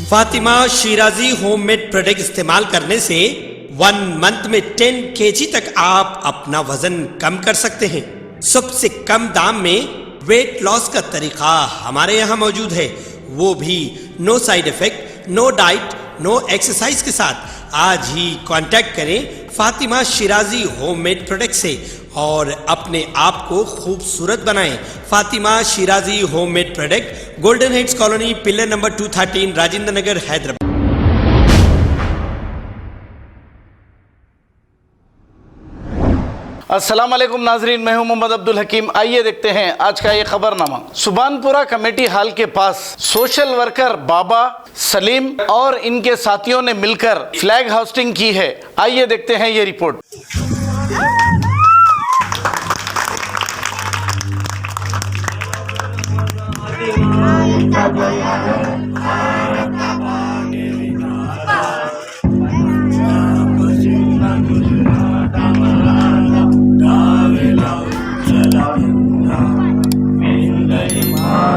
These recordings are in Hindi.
फातिमा शिराजी होममेड प्रोडक्ट इस्तेमाल करने से 1 मंथ में 10 kg तक आप अपना वजन कम कर सकते हैं। सबसे कम दाम में वेट लॉस का तरीका हमारे यहाँ मौजूद है, वो भी no side effect, no diet, no exercise के साथ। आज ही कांटेक्ट करें फातिमा शिराजी होममेड प्रोडक्ट से और अपने आप को खूबसूरत बनाएं। Fatima Shirazi homemade product, golden heads colony, pillar number 213, Rajendra Nagar, Hyderabad. अस्सलाम वालेकुम नाजरीन, मैं हूं मोहम्मद अब्दुल हकीम। आइए देखते हैं आज का ये खबरनामा। सुबानपुरा कमेटी हाल के पास सोशल वर्कर बाबा सलीम और इनके साथियों ने मिलकर फ्लैग होस्टिंग की है। आइए देखते हैं ये रिपोर्ट।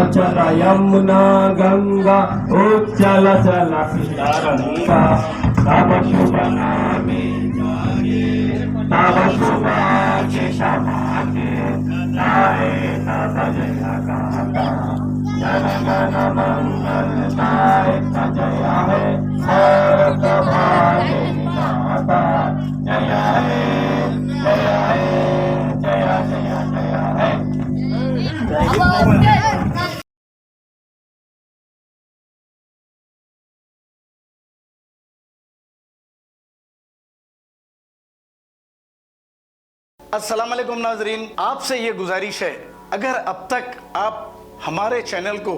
चल यमुना गंगा उच्चल चल गंगा तब शुभ नामे जागे तब शुभाचे समागे जाए तब जय गाता जन गण मंगलदाय जय हे सर्व भागे गाता जय हे जय हे जय जय जय हे। अस्सलाम वालेकुम नाजरीन, आपसे ये गुजारिश है, अगर अब तक आप हमारे चैनल को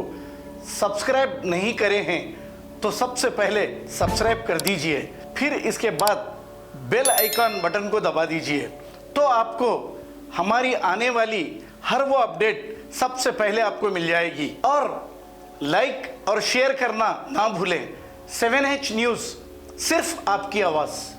सब्सक्राइब नहीं करे हैं तो सबसे पहले सब्सक्राइब कर दीजिए, फिर इसके बाद बेल आइकन बटन को दबा दीजिए, तो आपको हमारी आने वाली हर वो अपडेट सबसे पहले आपको मिल जाएगी। और लाइक और शेयर करना ना भूलें। 7H न्यूज़, सिर्फ आपकी आवाज़।